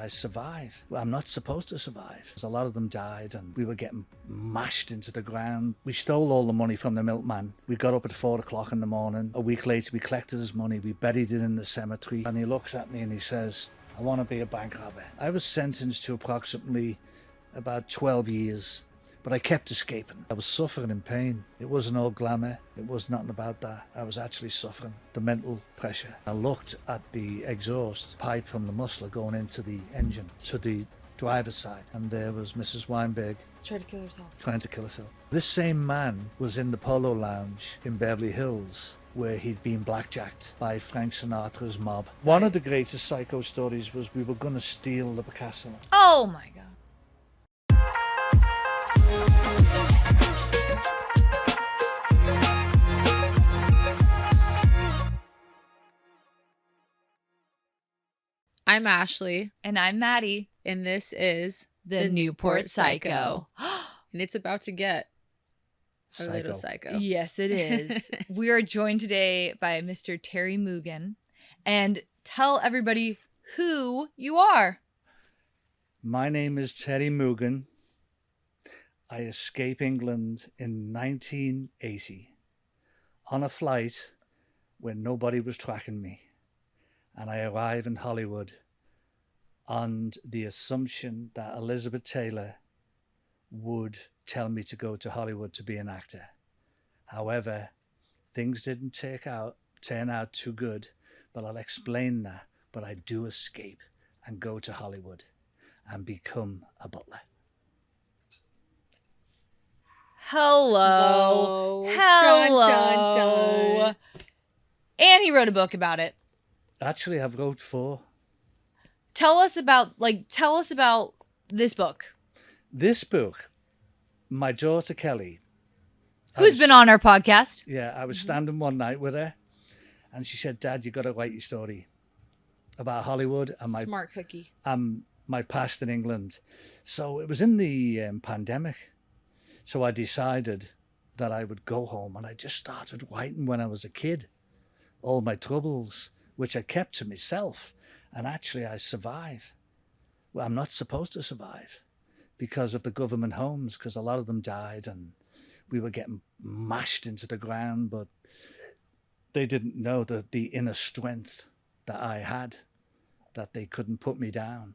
I survived. Well, I'm not supposed to survive. A lot of them died and we were getting mashed into the ground. We stole all the money from the milkman. We got up at 4 o'clock in the morning. A week later, we collected his money. We buried it in the cemetery. And he looks at me and he says, I want to be a bank robber. I was sentenced to approximately about 12 years. But I kept escaping. I was suffering in pain. It wasn't all glamour. It was nothing about that. I was actually suffering the mental pressure. I looked at the exhaust pipe from the muffler going into the engine to the driver's side, and there was Mrs. Weinberg trying to kill herself. This same man was in the Polo Lounge in Beverly Hills, where he'd been blackjacked by Frank Sinatra's mob. One of the greatest psycho stories was we were going to steal the Picasso. Oh my God. I'm Ashley. And I'm Maddie. And this is The Newport Psycho. And it's about to get a little psycho. Yes, it is. We are joined today by Mr. Terry Moogan. And tell everybody who you are. My name is Terry Moogan. I escaped England in 1980 on a flight when nobody was tracking me. And I arrived in Hollywood on the assumption that Elizabeth Taylor would tell me to go to Hollywood to be an actor. However, things didn't turn out too good, but I'll explain that. But I do escape and go to Hollywood and become a butler. Hello. Hello. Dun, dun, dun. And he wrote a book about it. Actually, I've wrote 4. Tell us about this book. This book, my daughter Kelly, who's been on our podcast. Yeah, I was standing one night with her, and she said, "Dad, you got to write your story about Hollywood and smart cookie. My past in England." So it was in the pandemic, so I decided that I would go home, and I just started writing when I was a kid, all my troubles, which I kept to myself, and actually I survived. Well, I'm not supposed to survive because of the government homes, because a lot of them died and we were getting mashed into the ground, but they didn't know the inner strength that I had, that they couldn't put me down.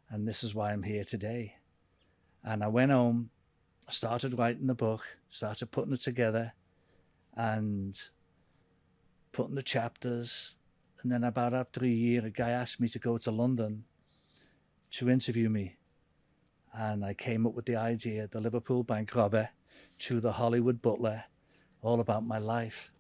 And this is why I'm here today. And I went home, started writing the book, started putting it together and putting the chapters. And then about after a year, a guy asked me to go to London to interview me. And I came up with the idea, the Liverpool bank robber to the Hollywood butler, all about my life.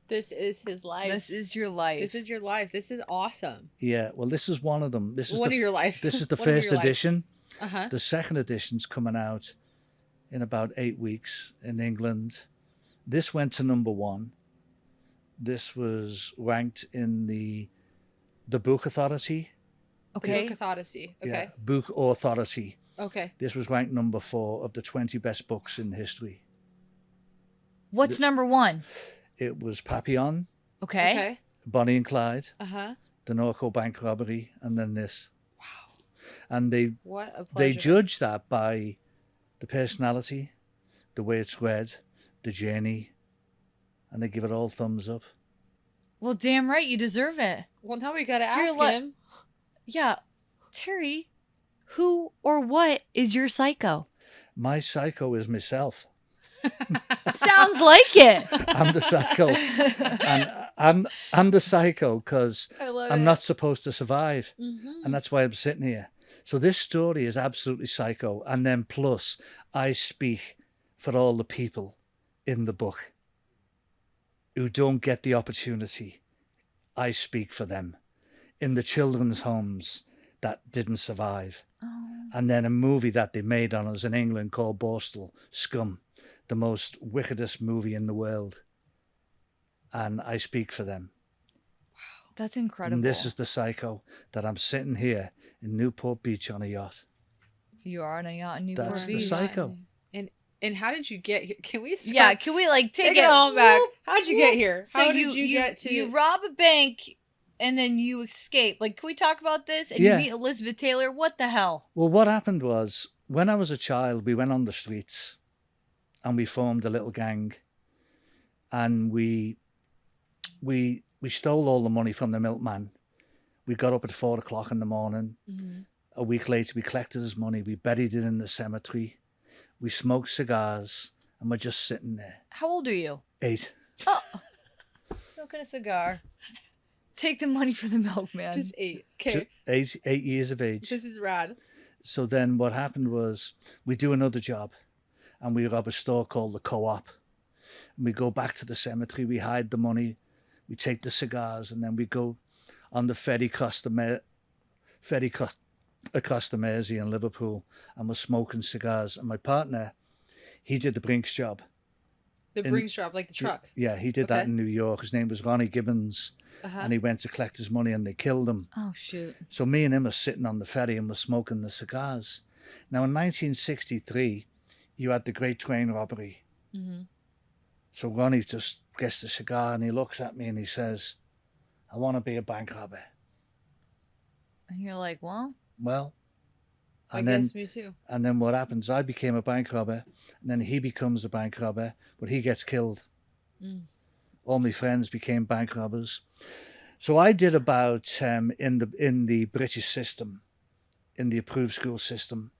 This is his life. This is your life. This is your life. This is awesome. Yeah, well, this is one of them. This is one of your life. This is the first edition. Uh-huh. The second edition's coming out in about 8 weeks in England. This went to number 1. This was ranked in the Book Authority. Okay. Book Authority. Okay. Yeah, Book Authority. Okay. This was ranked number 4 of the 20 best books in history. What's number 1? It was Papillon, Okay. Bonnie and Clyde, Uh-huh. the Norco bank robbery, and then this. Wow. And What a pleasure. they judge that by the personality, the way it's read, the journey, and they give it all thumbs up. Well, damn right, you deserve it. Well, now we gotta ask him. Yeah. Terry, who or what is your psycho? My psycho is myself. Sounds like it. I'm the psycho. And I'm the psycho because I'm not supposed to survive. Mm-hmm. And that's why I'm sitting here. So this story is absolutely psycho. And then plus, I speak for all the people in the book who don't get the opportunity. I speak for them. In the children's homes that didn't survive. Oh. And then a movie that they made on us in England called Borstal Scum, the most wickedest movie in the world. And I speak for them. Wow, that's incredible. And this is the psycho that I'm sitting here in Newport Beach on a yacht. You are on a yacht in Newport That's Beach. the psycho. And how did you get here? Can we start? Yeah, can we like take it all back? How'd you get here? So How did you get to? You rob a bank and then you escape. Like, can we talk about this? And Yeah. you meet Elizabeth Taylor. What the hell? Well, what happened was, when I was a child, we went on the streets and we formed a little gang, and we stole all the money from the milkman. We got up at 4:00 in the morning. Mm-hmm. A week later, we collected his money. We buried it in the cemetery. We smoked cigars, and we're just sitting there. How old are you? 8. Oh, smoking a cigar. Take the money for the milkman. Just 8. Okay. 8 years of age. This is rad. So then what happened was, we do another job, and we rob a store called the Co-op. And we go back to the cemetery, we hide the money, we take the cigars, and then we go on the ferry across the Mersey in Liverpool, and we're smoking cigars. And my partner, he did the Brinks job. The Brinks job, like the truck. Yeah, he did that in New York. His name was Ronnie Gibbons, Uh-huh. and he went to collect his money, and they killed him. Oh, shoot. So me and him are sitting on the ferry, and we're smoking the cigars. Now, in 1963, you had the Great Train Robbery. Mm-hmm. So Ronnie just gets the cigar, and he looks at me, and he says, "I want to be a bank robber." And you're like, well, Well, I and then guess me too. and then what happens? I became a bank robber, and then he becomes a bank robber, but he gets killed. Mm. All my friends became bank robbers. So I did about in the British system, in the approved school system,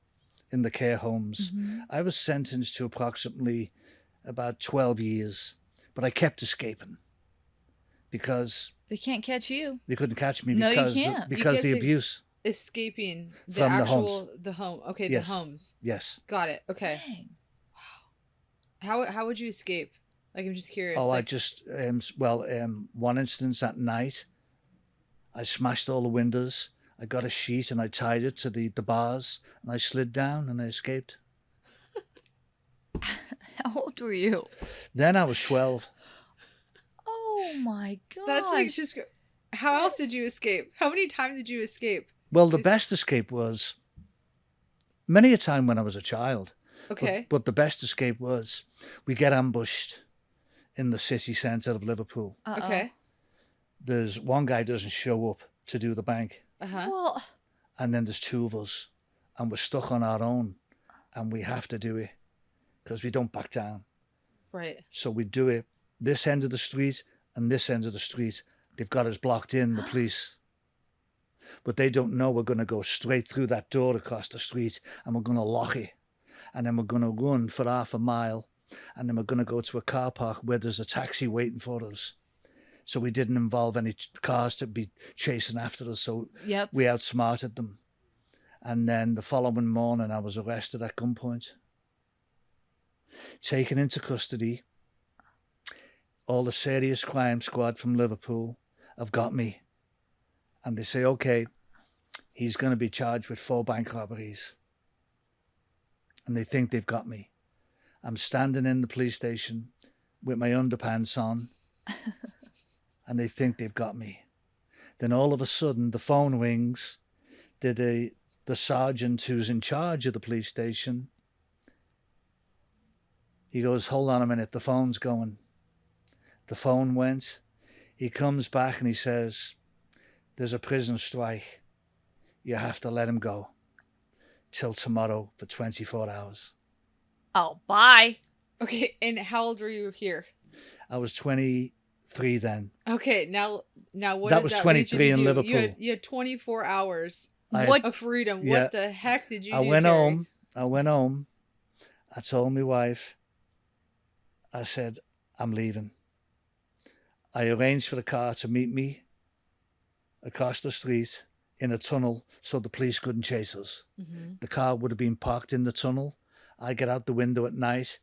in the care homes. Mm-hmm. I was sentenced to approximately about 12 years, but I kept escaping because They can't catch you. they couldn't catch me No, you because can't. because You the get to abuse. Escaping the From the actual the home. Okay, Yes. the homes. Yes. Got it. Okay. Dang. How would you escape? Like, I'm just curious. Oh, I like, just one instance at night, I smashed all the windows. I got a sheet and I tied it to the bars, and I slid down and I escaped. How old were you? Then I was 12. Oh, my God. that's like just. How else did you escape? How many times did you escape? Well, the best escape was many a time when I was a child. Okay. But the best escape was we get ambushed in the city centre of Liverpool. Uh-oh. Okay. There's one guy doesn't show up to do the bank, Uh-huh. Well, and then there's 2 of us, and we're stuck on our own, and we have to do it because we don't back down. Right. So we do it this end of the street and this end of the street. They've got us blocked in, the police. But they don't know we're going to go straight through that door across the street, and we're going to lock it. And then we're going to run for half a mile, and then we're going to go to a car park where there's a taxi waiting for us. So we didn't involve any cars to be chasing after us, so yep. we outsmarted them. And then the following morning, I was arrested at gunpoint, taken into custody. All the serious crime squad from Liverpool have got me. And they say, okay, he's going to be charged with 4 bank robberies. And they think they've got me. I'm standing in the police station with my underpants on, and they think they've got me. Then all of a sudden, the phone rings. The sergeant who's in charge of the police station, he goes, hold on a minute, the phone's going. The phone went. He comes back and he says, there's a prison strike. You have to let him go till tomorrow for 24 hours. Oh, bye. Okay. And how old were you here? I was 23 then. Okay. Now what That does was that 23 lead you to in do? Liverpool. You had 24 hours What? of freedom. Yeah. What the heck did you do? I went Terry? home. I told my wife, I said, I'm leaving. I arranged for the car to meet me across the street in a tunnel so the police couldn't chase us. Mm-hmm. The car would have been parked in the tunnel. I get out the window at night.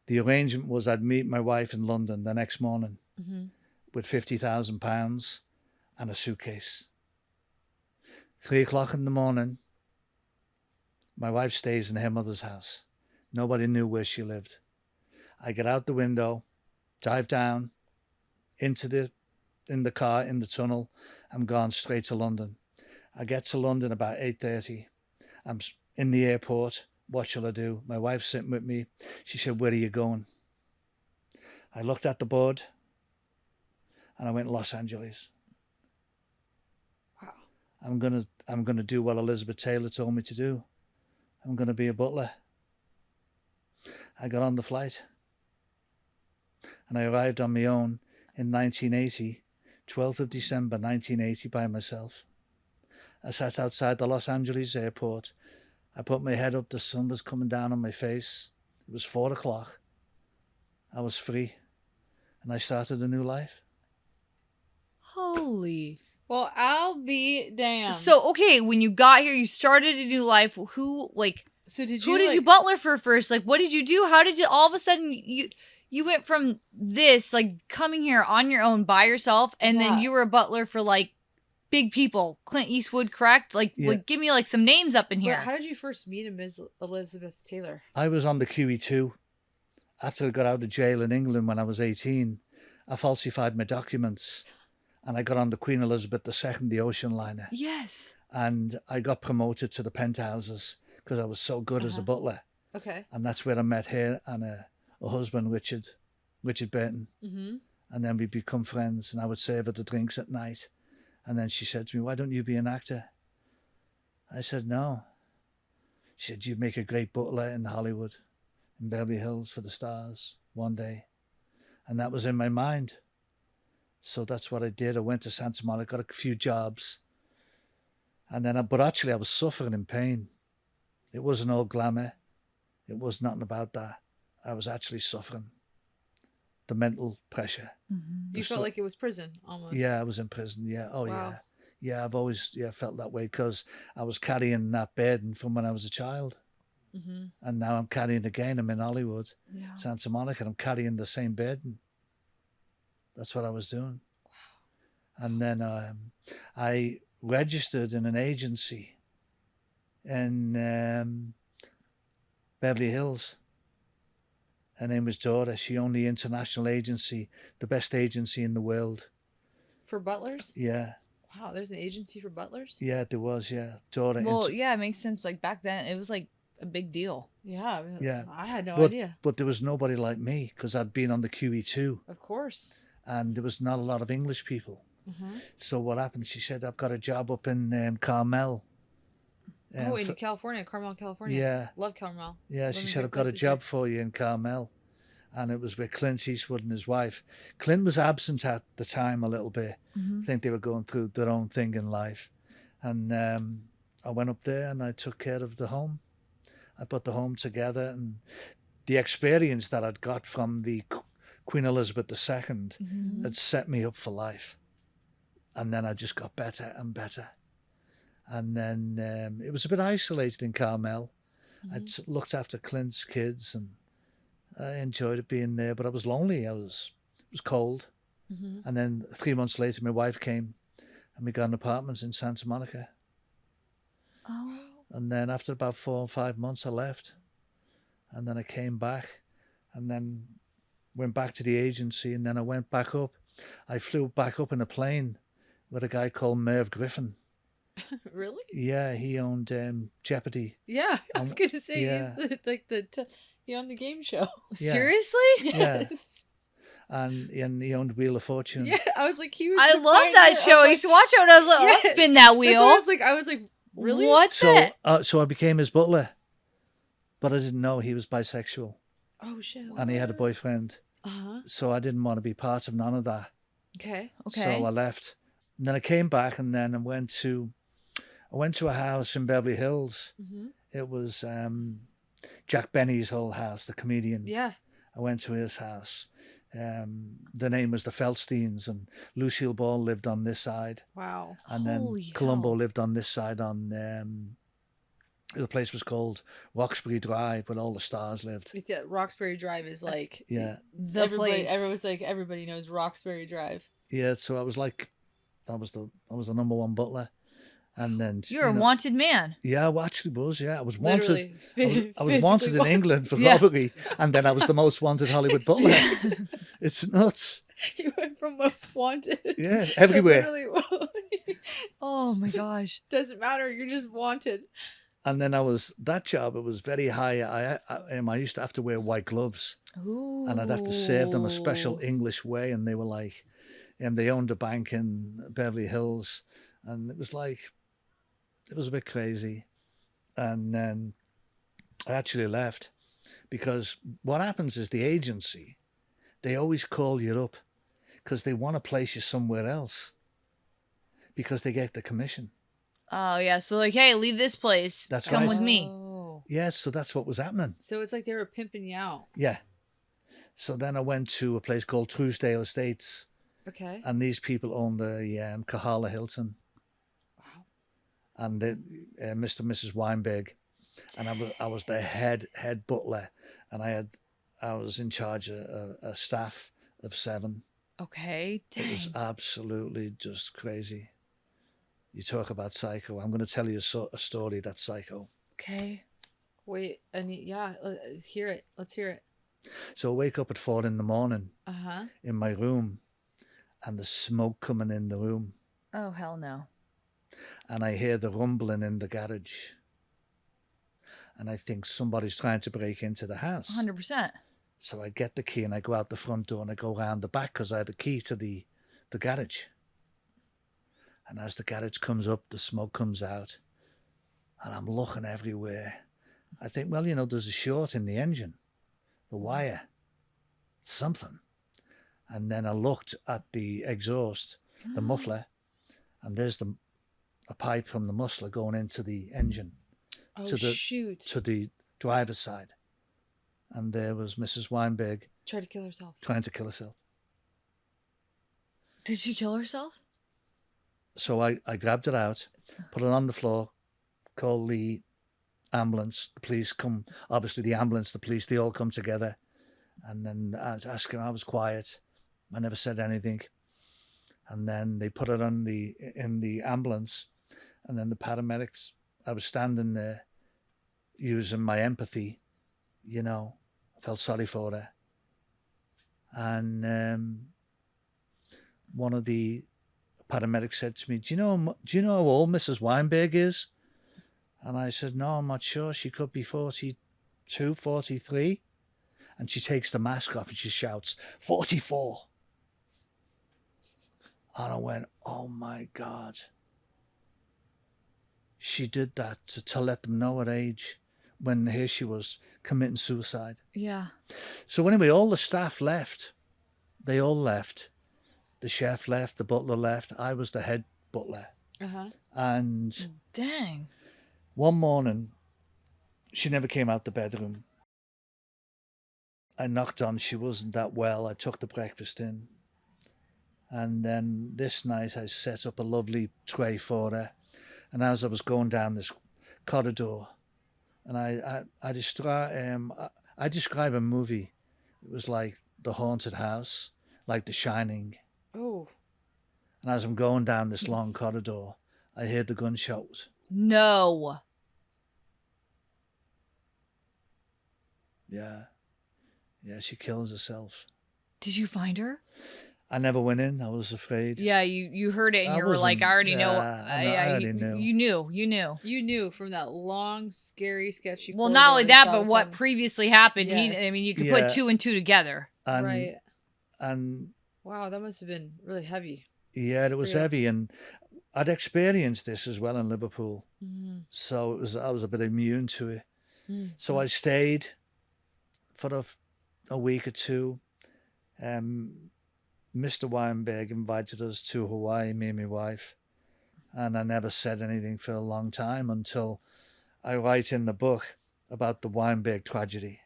The arrangement was I'd meet my wife in London the next morning Mm-hmm. with £50,000 and a suitcase. 3:00 in the morning, my wife stays in her mother's house. Nobody knew where she lived. I get out the window, drive down in the car, in the tunnel. I'm gone straight to London. I get to London about 8:30. I'm in the airport. What shall I do? My wife's sitting with me. She said, where are you going? I looked at the board and I went Los Angeles. I'm gonna do what Elizabeth Taylor told me to do. I'm gonna be a butler. I got on the flight, and I arrived on my own in 1980, 12th of December 1980, by myself. I sat outside the Los Angeles airport. I put my head up. The sun was coming down on my face. It was 4 o'clock. I was free, and I started a new life. Holy. Well, I'll be damned. So, okay, when you got here, you started a new life. Who did you butler for first? Like, what did you do? How did you, all of a sudden, you went from this, like, coming here on your own by yourself, and then you were a butler for, like, big people. Clint Eastwood, correct? Like, give me, like, some names up in here. How did you first meet Ms. Elizabeth Taylor? I was on the QE2. After I got out of jail in England when I was 18, I falsified my documents, and I got on the Queen Elizabeth II, the ocean liner. Yes. And I got promoted to the penthouses because I was so good as a butler. Okay. And that's where I met her and her husband, Richard Burton. Mm-hmm. And then we become friends, and I would serve her the drinks at night. And then she said to me, "Why don't you be an actor?" I said, "No." She said, "You'd make a great butler in Hollywood, in Beverly Hills for the stars one day." And that was in my mind. So that's what I did. I went to Santa Monica, got a few jobs. And then, but actually I was suffering in pain. It wasn't all glamour. It was nothing about that. I was actually suffering. The mental pressure. Mm-hmm. You felt like it was prison almost. Yeah, I was in prison. Yeah. Oh, wow. Yeah. Yeah, I've always felt that way because I was carrying that burden from when I was a child. Mm-hmm. And now I'm carrying again. I'm in Hollywood, Yeah. Santa Monica, and I'm carrying the same burden. That's what I was doing. Wow. And then I registered in an agency in Beverly Hills. Her name was Dora. She owned the international agency, the best agency in the world. For butlers? Yeah. Wow, there's an agency for butlers? Yeah, there was, yeah. Dora. Well, yeah, it makes sense. Like, back then, it was, like, a big deal. Yeah. Yeah. I had no idea. But there was nobody like me because I'd been on the QE2. Of course. And there was not a lot of English people. Mm-hmm. So what happened? She said, "I've got a job up in Carmel." In California, Carmel, California. Yeah. Love Carmel. Yeah, she said, "I've got a job for you in Carmel." And it was with Clint Eastwood and his wife. Clint was absent at the time a little bit. Mm-hmm. I think they were going through their own thing in life. And I went up there and I took care of the home. I put the home together, and the experience that I'd got from the Queen Elizabeth II Mm-hmm. had set me up for life. And then I just got better and better. And then it was a bit isolated in Carmel. Mm-hmm. I looked after Clint's kids, and I enjoyed it being there, but I was lonely. It was cold. Mm-hmm. And then 3 months later, my wife came, and we got an apartment in Santa Monica. Oh. And then after about 4 or 5 months, I left. And then I came back, and then went back to the agency, and then I went back up. I flew back up in a plane with a guy called Merv Griffin. Really? Yeah, he owned Jeopardy. Yeah, I was going to say, yeah. he's he owned the game show. Yeah. Seriously? Yes. And he owned Wheel of Fortune. Yeah, I was like, he was I the love pioneer. that show. I used to watch it when I was like, Yes. I'll spin that wheel. That's what I was like, really? What the? So I became his butler, but I didn't know he was bisexual, Oh, shit. and he had a boyfriend. Uh-huh. So I didn't want to be part of none of that. Okay. Okay. So I left. And then I came back, and then I went to a house in Beverly Hills. Mm-hmm. It was Jack Benny's old house, the comedian. Yeah. I went to his house. The name was the Feldsteins, and Lucille Ball lived on this side. Wow. And Holy then Columbo hell. lived on this side on, the place was called Roxbury Drive, where all the stars lived. Yeah, Roxbury Drive is like Yeah. The place. Everyone's like, everybody knows Roxbury Drive. Yeah, so I was like, I was the number one butler. And then You're a wanted man. Yeah, I actually was. Yeah, I was wanted. Literally, I was wanted in England for Yeah. robbery, and then I was the most wanted Hollywood butler. It's nuts. You went from most wanted. Yeah, to everywhere. literally- Oh my gosh. Doesn't matter. You're just wanted. And then that job. It was very high. I used to have to wear white gloves, Ooh. and I'd have to serve them a special English way. And they were like, they owned a bank in Beverly Hills, and it was like it was a bit crazy. And then I actually left because what happens is the agency, they always call you up because they want to place you somewhere else because they get the commission. Oh, yeah. So, like, hey, leave this place. That's Come right. with me. Oh. Yes, so that's what was happening. So it's like they were pimping you out. Yeah. So then I went to a place called Truesdale Estates, Okay. and these people own the Kahala Hilton. Wow. And Mr. and Mrs. Weinberg, and I was the head butler, and I was in charge of a staff of 7. Okay. Dang. It was absolutely just crazy. You talk about psycho. I'm going to tell you a story that's psycho. Okay. Wait, yeah, hear it. Let's hear it. So I wake up at 4 a.m. Uh-huh. in my room, and the smoke coming in the room, Oh, hell no. and I hear the rumbling in the garage, and I think somebody's trying to break into the house. 100%. So I get the key and I go out the front door and I go around the back because I had the key to the garage. And as the garage comes up, the smoke comes out, and I'm looking everywhere. I think, well, there's a short in the engine, the wire, something. And then I looked at the exhaust, the muffler, and there's a pipe from the muffler going into the engine. Oh, to the driver's side. And there was Mrs. Weinberg Tried to kill herself. trying to kill herself. Did she kill herself? So I grabbed her out, put her on the floor, called the ambulance, the police come, obviously the ambulance, the police, they all come together. And then I was asking her, I was quiet. I never said anything. And then they put her in the ambulance. And then the paramedics, I was standing there using my empathy, I felt sorry for her. And one of the paramedics said to me, do you know how old Mrs. Weinberg is? And I said, no, I'm not sure. She could be 42, 43. And she takes the mask off and she shouts, 44. And I went, oh my God. She did that to let them know her age, when here she was committing suicide. Yeah. So anyway, all the staff left. They all left. The chef left, the butler left. I was the head butler. Uh-huh. And Dang. one morning, she never came out the bedroom. I knocked on, she wasn't that well. I took the breakfast in. And then this night I set up a lovely tray for her. And as I was going down this corridor, and I describe a movie. It was like The Haunted House, like The Shining. Oh. And as I'm going down this long corridor, I hear the gunshot. No. Yeah, she kills herself. Did you find her? I never went in. I was afraid. Yeah, you heard it and I you were like, I already know. I already knew. You knew. You knew from that long, scary, sketchy. Well, not only that, but what pre. previously happened. Yes. You could Yeah. put 2 and 2 together. And, Right. And Wow, that must have been really heavy. yeah, it was Yeah. heavy, and I'd experienced this as well in Liverpool, Mm. so I was a bit immune to it. Mm. So I stayed for a week or two. Mr. Weinberg invited us to Hawaii, me and my wife, and I never said anything for a long time until I write in the book about the Weinberg tragedy.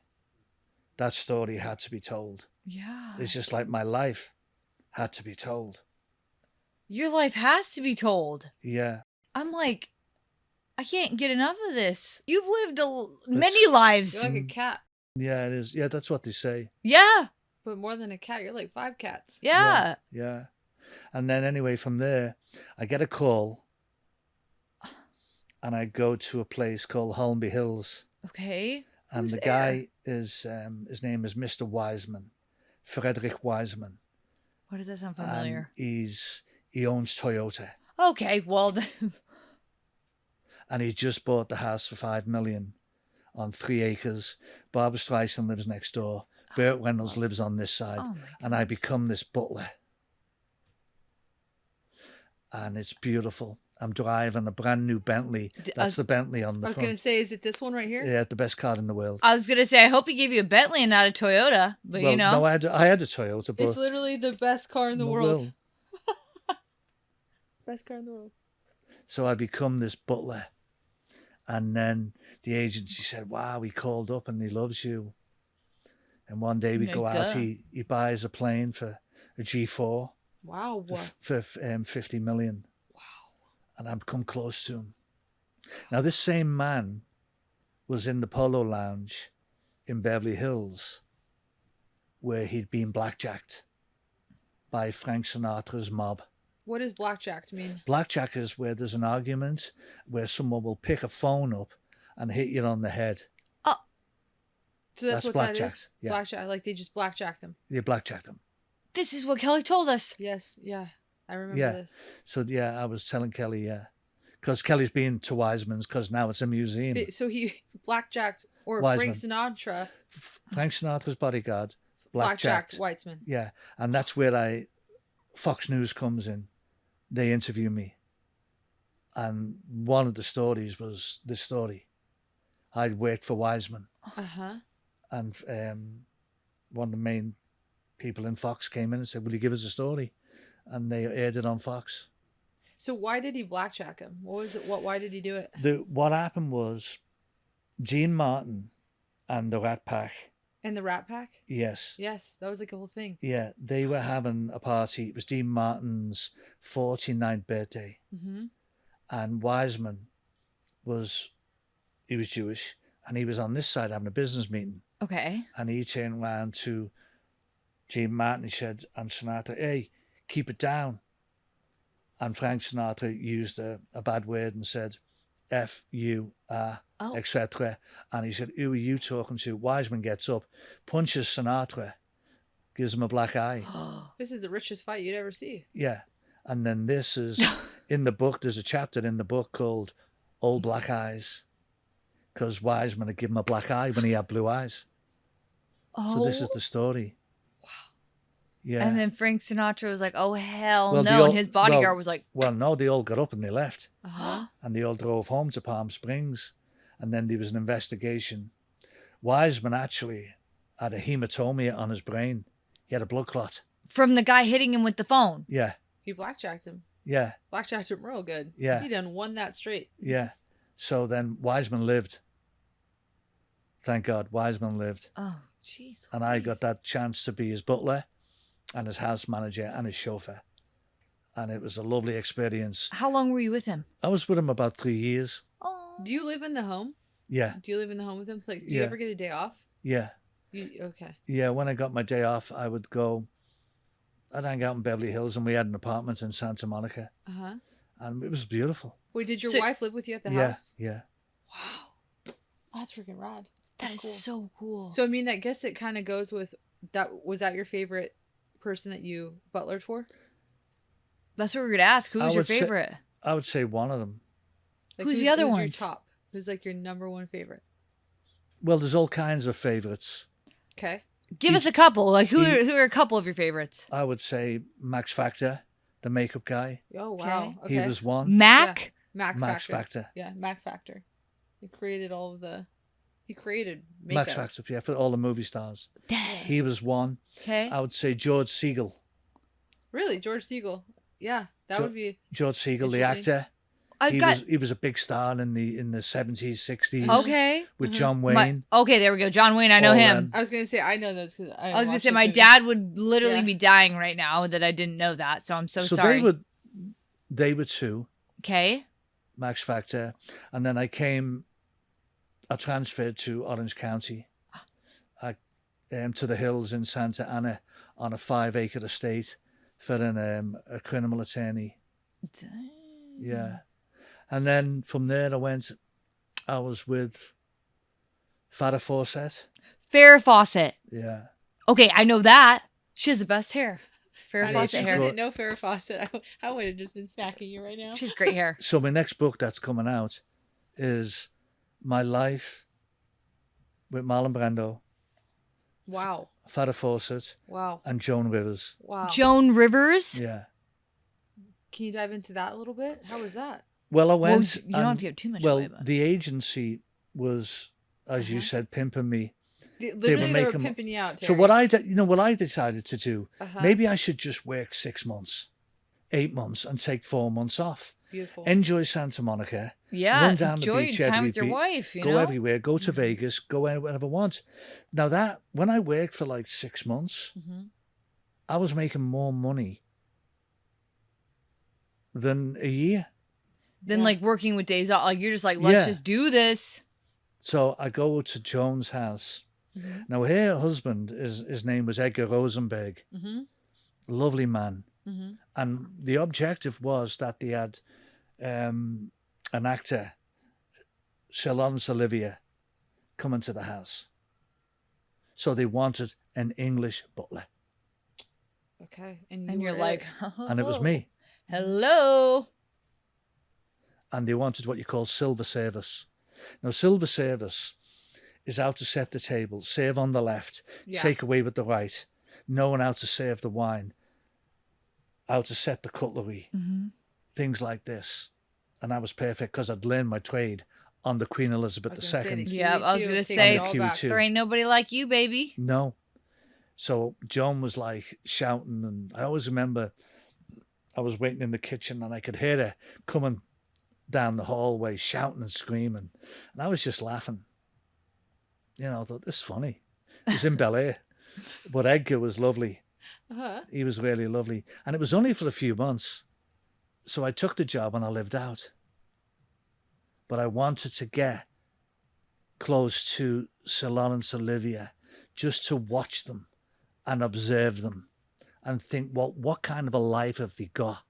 That story had to be told. Yeah. It's just like my life had to be told. Your life has to be told. Yeah. I'm like, I can't get enough of this. You've lived many lives. You're like a cat, Yeah, it is. Yeah, that's what they say. Yeah. but more than a cat. You're like 5 cats. Yeah. Yeah. And then anyway, from there, I get a call and I go to a place called Holmby Hills. Okay. And Who's the there? guy is, his name is Mr. Wiseman, Frederick Wiseman. What does that sound familiar? And he owns Toyota. Okay, well, And he just bought the house for $5 million on 3 acres. Barbara Streisand lives next door. Burt Reynolds lives on this side. oh my And I become this butler. And it's beautiful. I'm driving a brand new Bentley. That's the Bentley on the I was front. going to say, is it this one right here? Yeah, the best car in the world. I was gonna say, I hope he gave you a Bentley and not a Toyota, but Well, you know. no, I had a Toyota, but It's literally the best car in the world. Best car in the world. So I become this butler. And then the agency said, wow, he called up and he loves you. And one day we go out, he buys a plane for a G4 Wow. for 50 million. Wow. And I've come close to him. Now, this same man was in the Polo Lounge in Beverly Hills where he'd been blackjacked by Frank Sinatra's mob. What does blackjack mean? Blackjack is where there's an argument where someone will pick a phone up and hit you on the head. Oh. So that's what blackjack. that is? Yeah. Blackjack. Like they just blackjacked him. You blackjacked him. This is what Kelly told us. Yes. Yeah. I remember this. So, yeah, I was telling Kelly, because Kelly's been to Wiseman's because now it's a museum. So he blackjacked, or Wiseman. Frank Sinatra. Frank Sinatra's bodyguard Blackjacked Wiseman. Yeah, and that's where Fox News comes in. They interview me. And one of the stories was this story. I'd worked for Wiseman. Uh-huh. And one of the main people in Fox came in and said, will you give us a story? And they aired it on Fox. So why did he blackjack him? What was it? Why did he do it? What happened was Gene Martin and the Rat Pack. And the Rat Pack? Yes. Yes, that was like a whole thing. Yeah, they were having a party. It was Dean Martin's 49th birthday. Mm-hmm. And Wiseman he was Jewish, and he was on this side having a business meeting. Okay. And he turned around to Gene Martin, he said, and Sinatra, hey, keep it down. And Frank Sinatra used a bad word and said, F-U-R, etc. And he said, who are you talking to? Wiseman gets up, punches Sinatra, gives him a black eye. This is the richest fight you'd ever see. Yeah. And then this is, in the book, there's a chapter in the book called Old Black Eyes, because Wiseman had given him a black eye when he had blue eyes. So this is the story. Wow. Yeah. And then Frank Sinatra was like, oh, hell no. And his bodyguard was like... Well, no, they all got up and they left. Uh-huh. And they all drove home to Palm Springs. And then there was an investigation. Wiseman actually had a hematoma on his brain. He had a blood clot. From the guy hitting him with the phone? Yeah. He blackjacked him. Yeah. Blackjacked him real good. Yeah. He done won that straight. Yeah. So then Wiseman lived. Thank God, Wiseman lived. Oh, jeez. And I got that chance to be his butler and his house manager and his chauffeur. And it was a lovely experience. How long were you with him? I was with him about 3 years. Oh. Do you live in the home? Yeah. Do you live in the home with him? Like, do you ever get a day off? Yeah. Okay. Yeah, when I got my day off, I would go. I'd hang out in Beverly Hills, and we had an apartment in Santa Monica. Uh-huh. And it was beautiful. Wait, did your wife live with you at the house? Yeah. Wow. That's freaking rad. That is cool. so cool. So, I mean, I guess it kind of goes with that. Was that your favorite person that you butlered for? That's what we were going to ask. Who was your favorite? I would say one of them. Like, who's the other one? Who's your top? Who's like your number one favorite? Well, there's all kinds of favorites. Okay. Give us a couple. Like, who are a couple of your favorites? I would say Max Factor, the makeup guy. Oh, wow. Okay. He was one. Mac? Yeah. Max Factor. Yeah, Max Factor. He created makeup. Max Factor, yeah, for all the movie stars. He was one. Okay. I would say George Segal. Really? George Segal. Yeah, that would be... George Segal, the actor. He was a big star in the 70s, 60s. Okay. With John Wayne. Okay, there we go. John Wayne, I know him. I was going to say, I know those. Cause I was going to say, my dad would literally be dying right now that I didn't know that. So I'm so sorry. So they were two. Okay. Max Factor. And then I transferred to Orange County. To the hills in Santa Ana on a 5-acre estate for a criminal attorney. Dang. Yeah. And then from there I was with Farrah Fawcett. Farrah Fawcett. Yeah. Okay, I know that. She has the best hair. Farrah Fawcett hair. I didn't know Farrah Fawcett. I would have just been smacking you right now. She has great hair. So my next book that's coming out is My Life with Marlon Brando. Wow. Farrah Fawcett. Wow. And Joan Rivers. Wow. Joan Rivers? Yeah. Can you dive into that a little bit? How was that? Well, I Well, went. you don't have to give too much well, away, but the agency was, as you said, pimping me. Literally, they were making- pimping you out, Terry. So what I decided to do, Uh-huh. maybe I should just work 6 months, 8 months, and take 4 months off. Beautiful. Enjoy Santa Monica. yeah, run down enjoy the beach your time every with your beat, wife. go know, everywhere, go to Vegas, go wherever I want. Now that when I worked for like 6 months, I was making more money than a year. Then like working with days off, like you're just like, let's Yeah. just do this. So I go to Joan's house. Now her husband, his name was Edgar Rosenberg, lovely man, and the objective was that they had an actor, Laurence Olivier, coming to the house. So they wanted an English butler, Okay. And you're like, oh, and it was me. hello. And they wanted what you call silver service. Now, silver service is how to set the table, serve on the left, take away with the right, knowing how to serve the wine, how to set the cutlery, things like this. And I was perfect because I'd learned my trade on the Queen Elizabeth II. Yeah, I was going to Take say, it all back. there ain't nobody like you, baby. No. So Joan was like shouting, and I always remember I was waiting in the kitchen and I could hear her coming down the hallway shouting and screaming, and I was just laughing. You know, I thought, this is funny. It was in Bel Air, but Edgar was lovely. He was really lovely, and it was only for a few months. So I took the job and I lived out. But I wanted to get close to Sir Laurence Olivier just to watch them and observe them and think, well, what kind of a life have they got?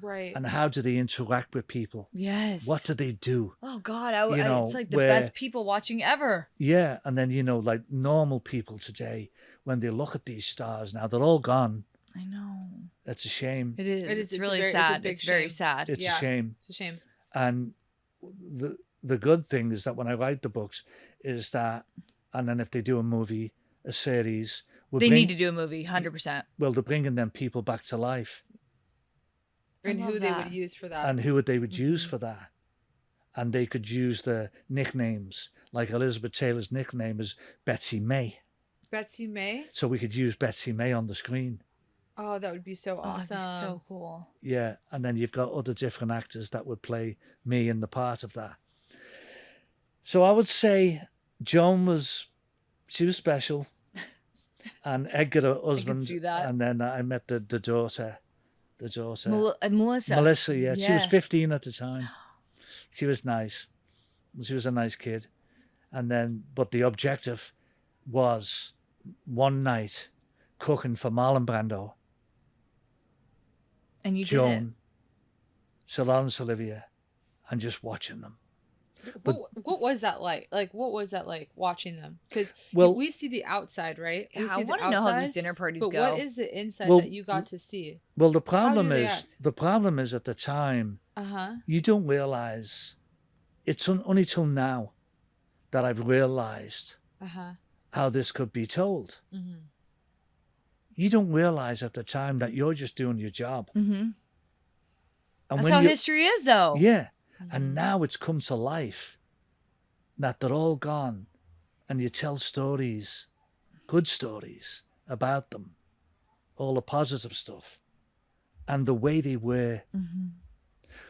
Right. And how do they interact with people? Yes. What do they do? Oh, God. It's like the where- best people watching ever. Yeah. And then, like normal people today, when they look at these stars now, they're all gone. I know. It's a shame. It is. It is. It's It's a really very- it's a sad. big It's very shame. sad. It's Yeah. a shame. It's a shame. And the good thing is that when I write the books is that, and then if they do a movie, a series, They need to do a movie, 100%. Well, they're bringing them people back to life. And love who they that. would use for that. And who would they would use for that? And they could use the nicknames, like Elizabeth Taylor's nickname is Betsy May. Betsy May? So we could use Betsy May on the screen. Oh, that would be so Oh, awesome. that'd be so cool. Yeah, and then you've got other different actors that would play me in the part of that. So I would say Joan was special, and Edgar, her husband, see that. and then I met the daughter, Melissa. Melissa. Yeah, she was Yeah. 15 at the time. She was nice. She was a nice kid, and then but the objective was one night cooking for Marlon Brando, And you Joan, Sir Laurence Olivier, and just watching them. What was that like? Like, what was that like watching them? Because we see the outside, right? did. We Yeah, see I the want to know how outside, these dinner parties but go. what is the inside Well, that you got to see? Well, the problem do they is act? at the time Uh-huh. you don't realize. It's only till now that I've realized Uh-huh. how this could be told. Mm-hmm. You don't realize at the time that you're just doing your job. Mm-hmm. And That's when how you- history is, though. Yeah. Mm-hmm. And now it's come to life that they're all gone, and you tell stories, good stories about them, all the positive stuff, and the way they were. Mm-hmm.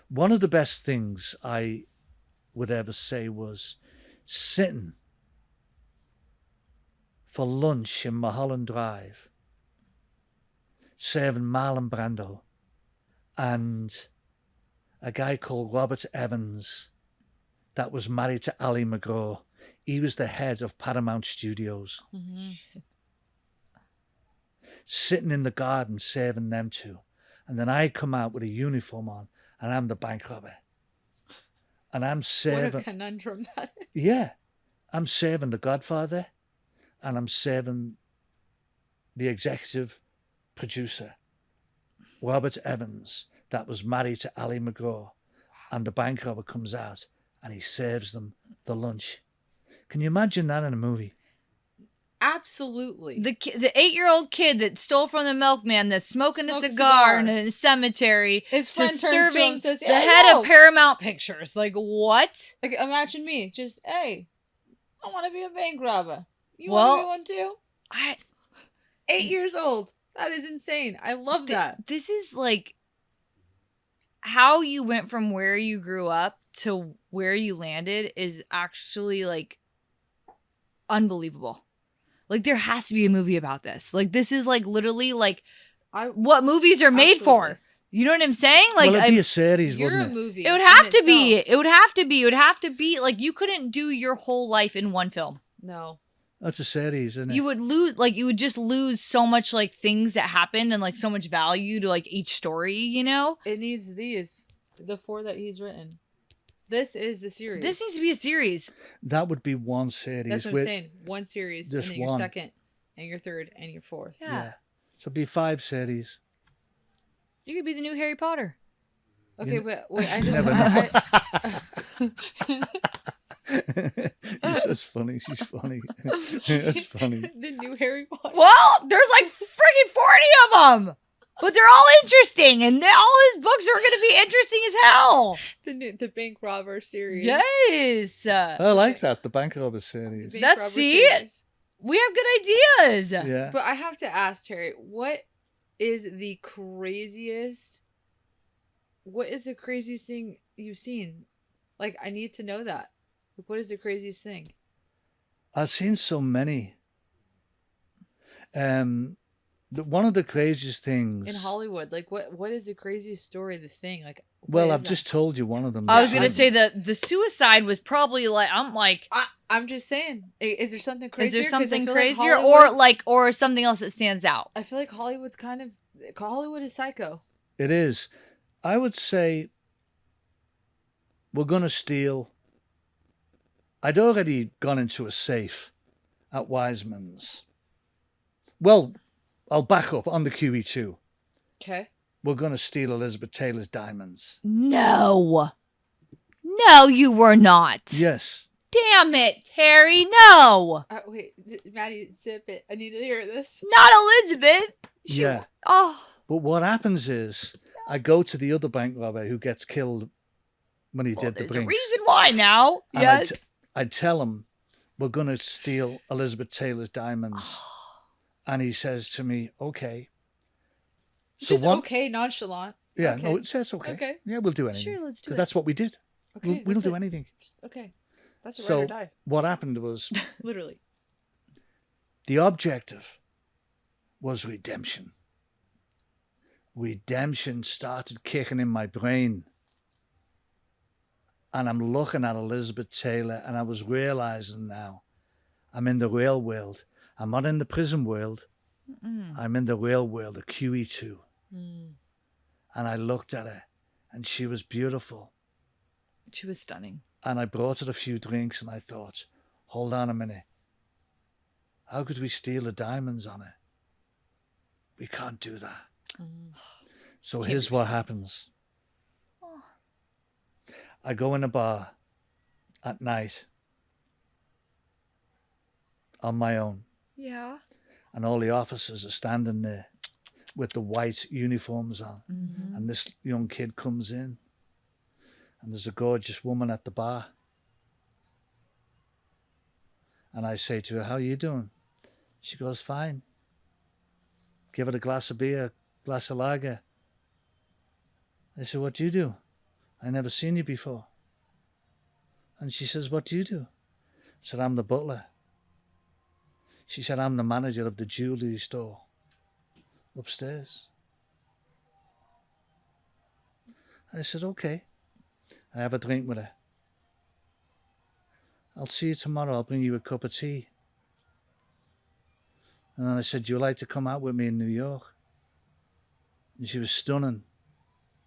One of the best things I would ever say was sitting for lunch in Mulholland Drive, serving Marlon Brando and a guy called Robert Evans that was married to Ali McGraw. He was the head of Paramount Studios. Mm-hmm. Sitting in the garden serving them two. And then I come out with a uniform on and I'm the bank robber. And I'm What serving... a conundrum that is. Yeah. I'm serving the Godfather and I'm serving the executive producer, Robert Evans, that was married to Ali McGraw. And the bank robber comes out and he serves them the lunch. Can you imagine that in a movie? Absolutely. The 8-year-old kid that stole from the milkman that's smoking a Smoke a cigar cigar. in a cemetery. His friend just turns to him serving and says, the "Hey, head yo." of Paramount Pictures. Like, what? Like, imagine me. Just, hey, I want to be a bank robber. You Well, want to be one too? I 8 years old. That is insane. I love that. This is like how you went from where you grew up to where you landed is actually like unbelievable. Like there has to be a movie about this. Like this is like literally like what movies are made for. You know what I'm saying? Like well, it'd be a series, you're wouldn't a it? movie. It would have to itself. be. It would have to be. It would have to be like you couldn't do your whole life in one film. No. That's a series, isn't it? You would lose, like you would just lose so much like things that happened and like so much value to like each story. You know, It needs the 4 that he's written. This is the series. this needs to be a series. That would be one series. That's what I'm saying. One series, and Just then your one. second, and your third, and your fourth. Yeah. So it'd be 5 series. You could be the new Harry Potter. Okay, You but wait, I never just. That's funny. She's funny. That's funny. The new Harry Potter. Well, there's like freaking 40 of them, but they're all interesting, and all his books are going to be interesting as hell. The bank robber series. Yes. I like that. The Bank Robber series. The bank Let's robber see it. series. We have good ideas. Yeah. But I have to ask Terry, what is the craziest thing you've seen? Like, I need to know that. Like, what is the craziest thing? I've seen so many. One of the craziest things In Hollywood, like what is the craziest story, the thing? Like, Well, what I've is just told you one of them. I was gonna Suicide. say the suicide was probably like I'm just saying. Is there something crazier? is there 'Cause I something feel like crazier Hollywood- or something else that stands out? I feel like Hollywood is psycho. It is. I would say we're gonna steal. I'd already gone into a safe at Wiseman's. Well, I'll back up on the QE2. Okay. We're gonna steal Elizabeth Taylor's diamonds. No, you were not. Yes. Damn it, Terry. No, Wait, Maddie, zip it. I need to hear this. not Elizabeth. Yeah. Oh, But what happens is I go to the other bank robber who gets killed when he did the there's a Brinks. reason why now. And Yes. I'd tell him, we're going to steal Elizabeth Taylor's diamonds. And he says to me, okay. Just okay, nonchalant. Yeah, okay. no, it's okay. Okay. Yeah, we'll do anything. Sure, let's do 'Cause it. that's what we did. Okay, We'll that's do it. anything. Just okay. That's a So ride or die. what happened was Literally. the objective was redemption. Redemption started kicking in my brain. And I'm looking at Elizabeth Taylor and I was realizing now I'm in the real world. I'm not in the prison world. I'm in the real world, the QE2. And I looked at her and she was beautiful. She was stunning. And I brought her a few drinks and I thought, hold on a minute. How could we steal the diamonds on her? We can't do that. So here's what happens. I go in a bar at night on my own. Yeah. And all the officers are standing there with the white uniforms on. And this young kid comes in. And there's a gorgeous woman at the bar. And I say to her, how are you doing? She goes, fine. Give her a glass of beer, glass of lager. I said, what do you do? I never seen you before. And she says, what do you do? I said, I'm the butler. She said, I'm the manager of the jewelry store upstairs. I said, okay. I have a drink with her. I'll see you tomorrow. I'll bring you a cup of tea. And then I said, do you like to come out with me in New York? And she was stunning.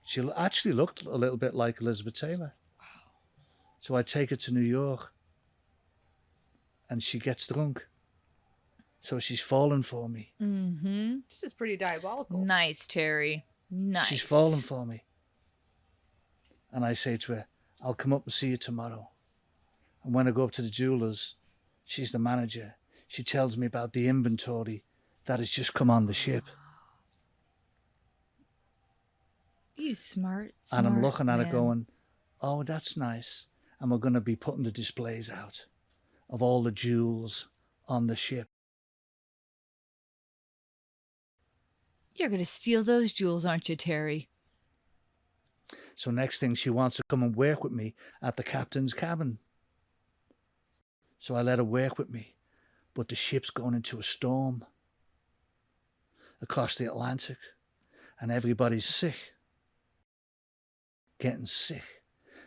She actually looked a little bit like Elizabeth Taylor. Wow. So I take her to New York. And she gets drunk. So she's fallen for me. This is pretty diabolical. Nice, Terry. Nice. She's fallen for me. And I say to her, I'll come up and see you tomorrow. And when I go up to the jewelers, she's the manager. she tells me about the inventory that has just come on the ship. You smart And I'm looking at man. it going, oh, that's nice. And we're going to be putting the displays out of all the jewels on the ship. You're going to steal those jewels, aren't you, Terry? So next thing, she wants to come and work with me at the captain's cabin. So I let her work with me. But the ship's going into a storm across the Atlantic. And everybody's sick. Getting sick.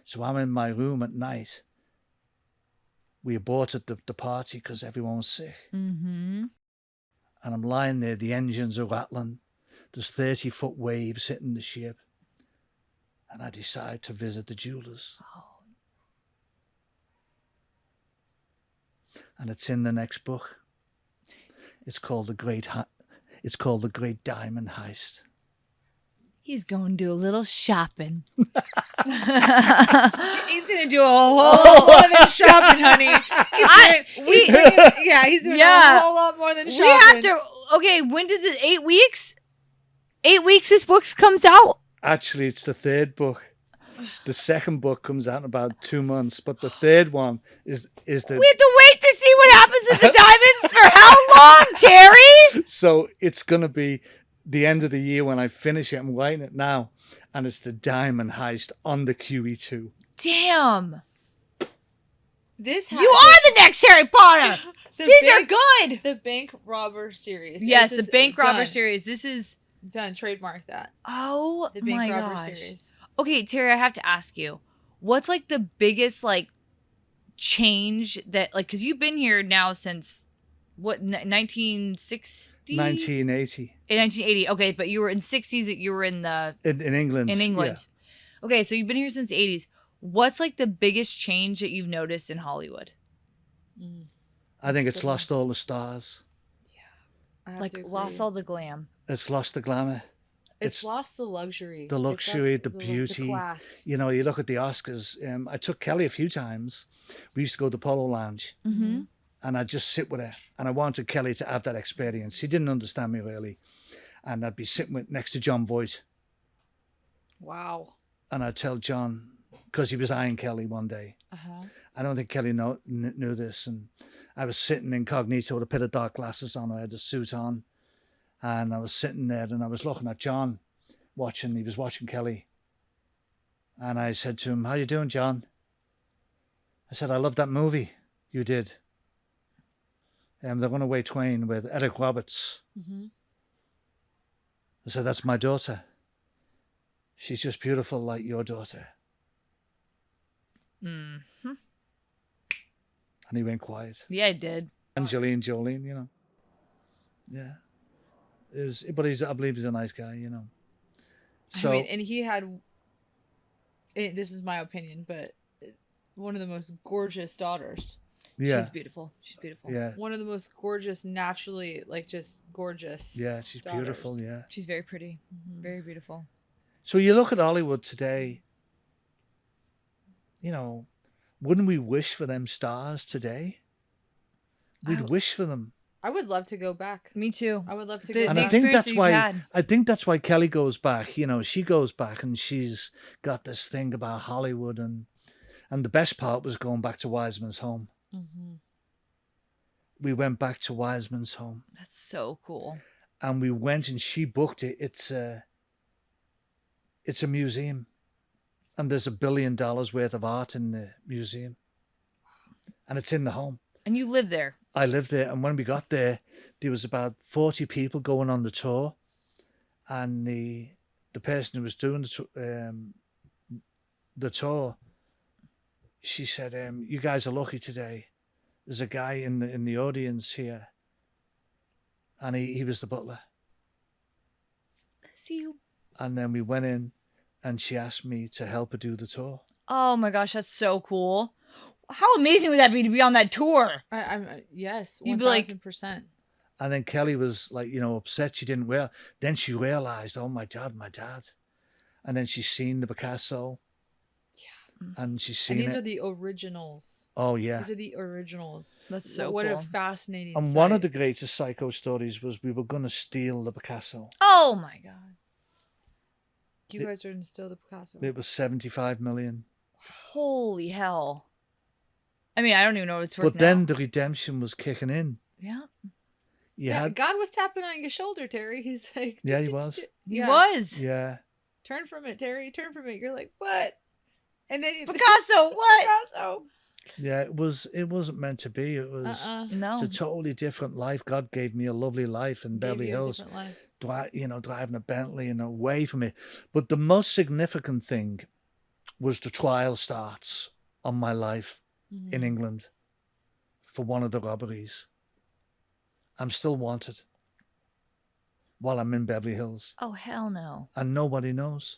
So I'm in my room at night. We aborted the party because everyone was sick. Mm-hmm. And I'm lying there, the engines are rattling. There's 30-foot waves hitting the ship. And I decide to visit the jewelers. Oh. And it's in the next book. It's called The Great Diamond Heist. He's going to do a little shopping. He's gonna do a whole lot of shopping, honey. He's doing a whole lot more than shopping. We have to. Okay, when does it? 8 weeks. 8 weeks. This book comes out. Actually, it's the third book. The second book comes out in about 2 months, but the third one is the. We have to wait to see what happens with the diamonds for how long, Terry? So it's gonna be the end of the year when I finish it. I'm writing it now, and it's the diamond heist on the QE2. Damn. You are the next Harry Potter. These are good. The bank robber series. Yes, It's the bank robber done. series. This is Done. Trademark that. oh The bank my robber gosh. series. Okay, Terry, I have to ask you, what's like the biggest like change that like because you've been here now since what 1960? 1980 In 1980. Okay, but you were in 60s. You were in the in England. in England. Okay, so you've been here since the 80s. What's like the biggest change that you've noticed in Hollywood? I think it's lost all the stars. I have Like to agree. lost all the glam. It's lost the glamour. It's lost the luxury. The luxury, It's the lost beauty. the class. You know, you look at the Oscars. I took Kelly a few times. We used to go to the Polo Lounge. Mm-hmm. And I'd just sit with her. And I wanted Kelly to have that experience. She didn't understand me really. And I'd be sitting next to John Voight. Wow. And I'd tell John, because he was eyeing Kelly one day. Uh-huh. I don't think Kelly knew this. And I was sitting incognito with a pair of dark glasses on. I had a suit on. And I was sitting there and I was looking at John, he was watching Kelly. And I said to him, how you doing, John? I said, I love that movie you did. The Runaway Train with Eric Roberts. Mm-hmm. I said, that's my daughter. She's just beautiful like your daughter. Mm-hmm. And he went quiet. Yeah, I did. Angeline Jolene, you know. Yeah. I believe he's a nice guy, you know. So, I mean, and he had, this is my opinion, but one of the most gorgeous daughters. yeah. She's beautiful. She's beautiful. Yeah. One of the most gorgeous, naturally, like just gorgeous. Yeah, she's beautiful, daughters. yeah. She's very pretty. Very beautiful. So you look at Hollywood today, you know, wouldn't we wish for them stars today? We'd wish for them. I would love to go back. Me too. I would love to The- go And the I back. think experience that's that you've why had. I think that's why Kelly goes back. You know, she goes back and she's got this thing about Hollywood, and the best part was going back to Wiseman's home. Mm-hmm. We went back to Wiseman's home, That's so cool. and we went and she booked it. It's a museum, and there's $1 billion worth of art in the museum, and it's in the home. And you live there. I lived there, and when we got there, there was about 40 people going on the tour, and the person who was doing the tour, she said, "You guys are lucky today. There's a guy in the audience here, and he was the butler." See you. And then we went in, and she asked me to help her do the tour. Oh my gosh, that's so cool. How amazing would that be to be on that tour? I'm yes, You'd be like- 1000%. And then Kelly was like, upset she didn't wear. Then she realized, oh, my dad. And then she's seen the Picasso. and she's And seen these it. are the originals. Oh yeah. These are the originals. That's so what cool. a fascinating And sight. one of the greatest psycho stories was we were going to steal the Picasso. Oh my God. You guys are going to steal the Picasso. It was 75 million. Holy hell. I mean, I don't even know what it's worth But then now. the redemption was kicking in. Yeah. God was tapping on your shoulder, Terry. He's like, Yeah, he was. He was. Yeah. Turn from it, Terry. Turn from it. You're like, what? And then Picasso, what? Picasso. Yeah, it wasn't meant to be. It was No. it's a totally different life. God gave me a lovely life in Beverly Hills. Life. Driving a Bentley and away from it. But the most significant thing was the trial starts on my life in England for one of the robberies. I'm still wanted while I'm in Beverly Hills. Oh, hell no. And nobody knows.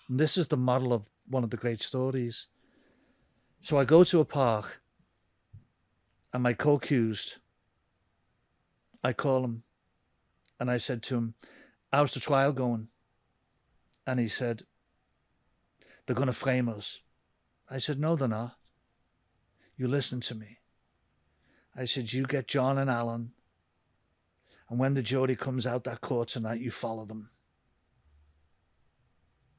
And this is the model of one of the great stories. So I go to a park and my co-accused, I call him and I said to him, how's the trial going? And he said, they're going to frame us. I said, no, they're not. You listen to me. I said, you get John and Alan, and when the jury comes out that court tonight, you follow them.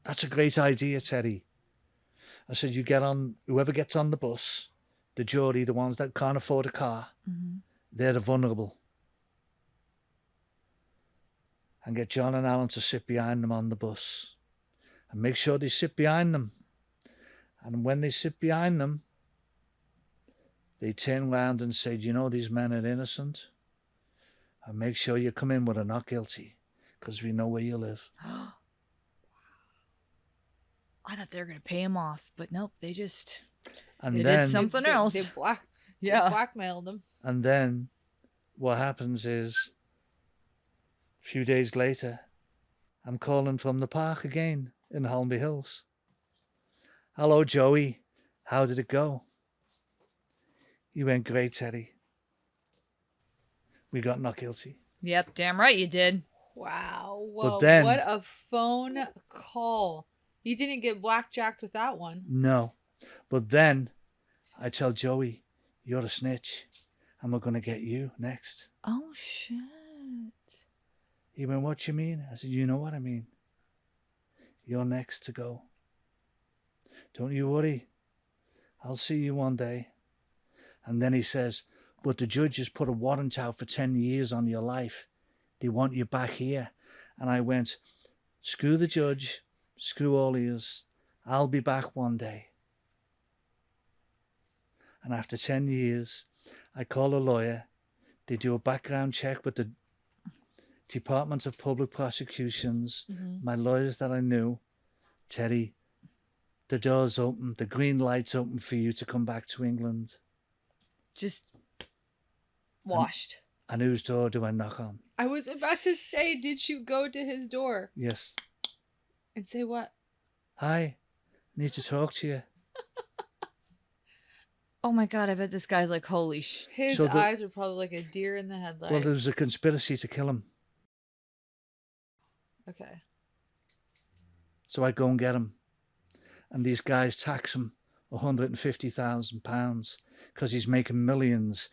That's a great idea, Teddy. I said, you get on, whoever gets on the bus, the jury, the ones that can't afford a car, they're the vulnerable. And get John and Alan to sit behind them on the bus. And make sure they sit behind them. And when they sit behind them, they turn round and say, do you know these men are innocent? And make sure you come in with a not guilty, because we know where you live. I thought they were going to pay him off, but nope, they did Then something else. They Yeah. blackmailed him. And then what happens is, a few days later, I'm calling from the park again in Holmby Hills. Hello, Joey. How did it go? You went great, Teddy. We got not guilty. Yep, damn right you did. Wow. But then- what a phone call. You didn't get blackjacked with that one. No. But then I tell Joey, you're a snitch, and we're going to get you next. Oh, shit. He went, what you mean? I said, you know what I mean. You're next to go. Don't you worry. I'll see you one day. And then he says, but the judge has put a warrant out for 10 years on your life. They want you back here. And I went, screw the judge, screw all ears. I'll be back one day. And after 10 years, I call a lawyer. They do a background check with the Department of Public Prosecutions, my lawyers that I knew. Teddy, the door's open, the green light's open for you to come back to England. Just washed. And whose door do I knock on? I was about to say, did you go to his door Yes. and say what? Hi, need to talk to you. Oh my God, I bet this guy's like, holy sh. His So the- eyes were probably like a deer in the headlights. Well, there was a conspiracy to kill him. Okay. So I go and get him. And these guys tax him £150,000 because he's making millions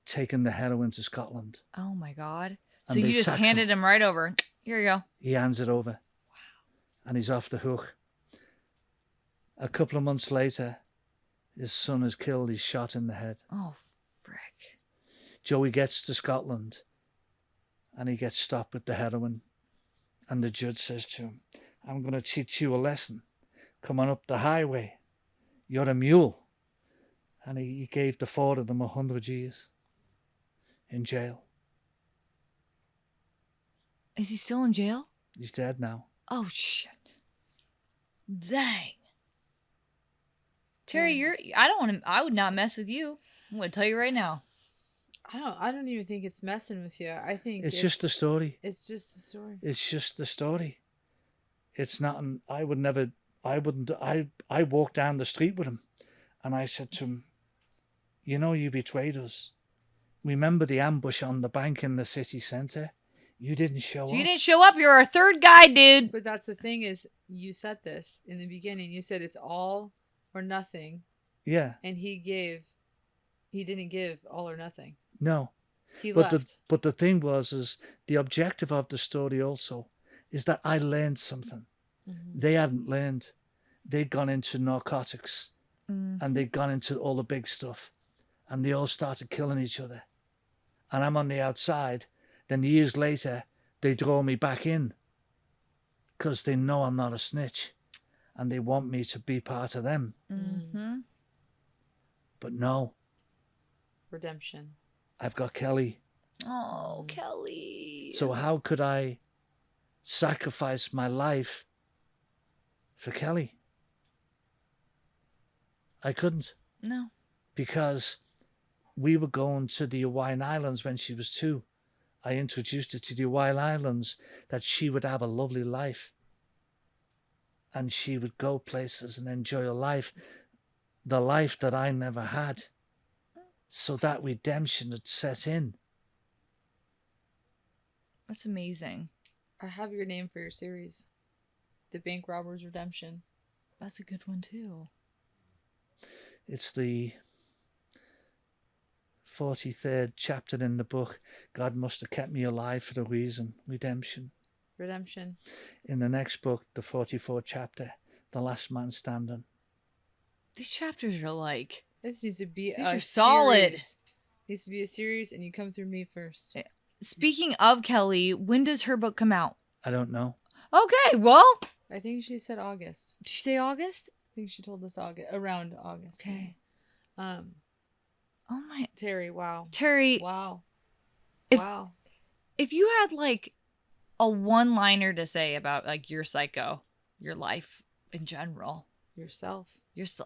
taking the heroin to Scotland. Oh my God. So And they you just tax handed him right over. Here you go. He hands it over. Wow. And he's off the hook. A couple of months later, his son is killed. He's shot in the head. Oh, frick. Joey gets to Scotland and he gets stopped with the heroin. And the judge says to him, I'm going to teach you a lesson. Come on up the highway. You're a mule. And he gave the four of them 100 years in jail. Is he still in jail? He's dead now. Oh, shit. Dang. Terry, I would not mess with you. I'm going to tell you right now. I don't even think it's messing with you. I think It's just a story. It's just a story. It's just the story. It's not, I walked down the street with him and I said to him, you know, you betrayed us. Remember the ambush on the bank in the city centre? You didn't show So up. you didn't show up. You're our third guy, dude. But that's the thing is, you said this in the beginning. You said it's all or nothing, Yeah. and he didn't give all or nothing. No. He But left. the thing is the objective of the story also is that I learned something. Mm-hmm. They hadn't learned. They'd gone into narcotics and they'd gone into all the big stuff, and they all started killing each other. And I'm on the outside. Then years later, they draw me back in because they know I'm not a snitch and they want me to be part of them. Mm-hmm. But no, Redemption. I've got Kelly. Oh, Kelly. So how could I sacrifice my life for Kelly? I couldn't, No. because we were going to the Hawaiian Islands when she was 2. I introduced her to the Hawaiian Islands, that she would have a lovely life. And she would go places and enjoy her life, the life that I never had. So that redemption had set in. That's amazing. I have your name for your series. The Bank Robbers Redemption. That's a good one, too. It's the 43rd chapter in the book. God must have kept me alive for a reason. Redemption. Redemption. In the next book, the 44th chapter, the last man standing. These chapters are like... This needs to be These a are solid. series. Needs to be a series, and you come through me first. Speaking of Kelly, when does her book come out? I don't know. Okay, well... I think she said August. Did you say August? I think she told us around August. Okay. Oh my... Terry, wow. Terry, Wow. If- wow. if you had, like, a one-liner to say about, like, your psycho, your life in general, Yourself.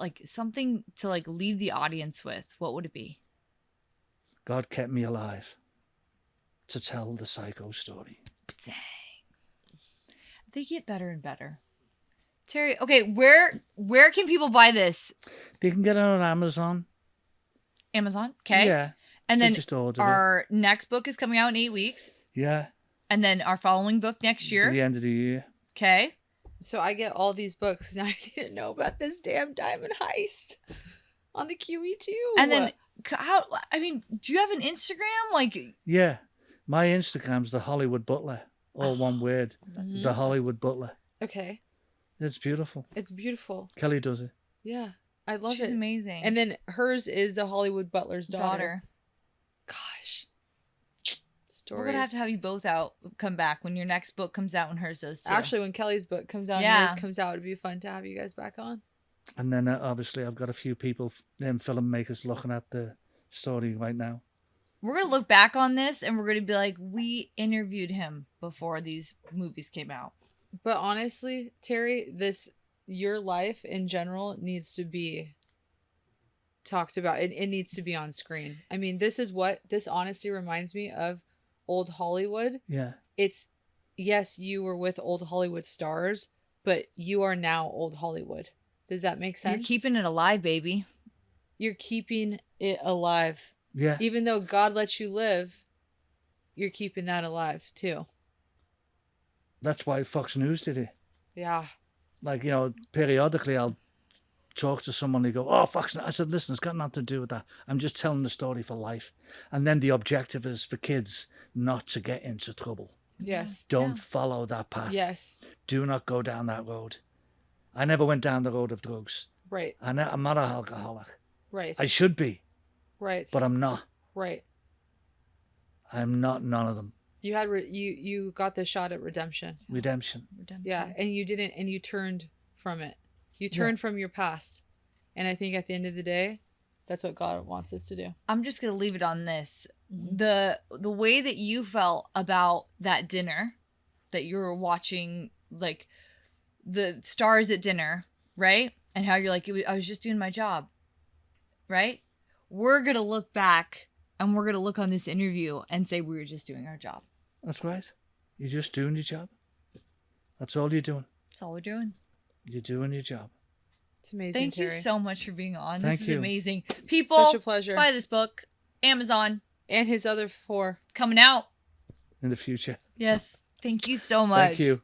like, something to, like, leave the audience with, what would it be? God kept me alive to tell the psycho story. Dang. They get better and better. Terry, okay, where can people buy this? They can get it on Amazon. Amazon, okay? Yeah. And they then just order it. our next book is coming out in 8 weeks. Yeah. And then our following book next At year. the end of the year. Okay. So I get all these books because I didn't know about this damn diamond heist on the QE too. And then, do you have an Instagram? Like, Yeah. My Instagram's the Hollywood Butler. All one word. Mhm. The Hollywood Butler. Okay, It's beautiful. it's beautiful. Kelly does it. Yeah, I love she's it. amazing. And then hers is the Hollywood Butler's daughter. Gosh, story. We're going to have you both come back when your next book comes out and hers does too. Actually, when Kelly's book comes out, Yeah. and yours comes out, it'd be fun to have you guys back on. And then obviously I've got a few people, filmmakers looking at the story right now. we're going to look back on this and we're going to be like, we interviewed him before these movies came out. But honestly, Terry, your life in general needs to be talked about. It needs to be on screen. I mean, this honestly reminds me of old Hollywood. Yeah. It's, yes, you were with old Hollywood stars, but you are now old Hollywood. Does that make sense? You're keeping it alive, baby. You're keeping it alive. Yeah. Even though God lets you live, you're keeping that alive too. That's why Fox News did it. Yeah. Like, periodically I'll talk to someone and they go, oh, Fox News. I said, listen, it's got nothing to do with that. I'm just telling the story for life. And then the objective is for kids not to get into trouble. Yes. Don't follow that path. Yes. Do not go down that road. I never went down the road of drugs. Right. I'm not an alcoholic. Right. I should be, Right. but I'm not. Right. I'm not none of them. You had you got the shot at redemption. Redemption. Yeah, and you didn't, and you turned from it. You turned from your past, and I think at the end of the day, that's what God wants us to do. I'm just going to leave it on this. The way that you felt about that dinner that you were watching, like the stars at dinner, right? And how you're like, I was just doing my job, right? We're going to look back and we're going to look on this interview and say we were just doing our job. That's right. You're just doing your job. That's all you're doing. That's all we're doing. You're doing your job. It's amazing. Thank Terry. you so much for being on. Thank This you. is amazing. People, Such a pleasure. buy this book. Amazon. And his other 4. Coming out. in the future. Yes. Thank you so much. Thank you.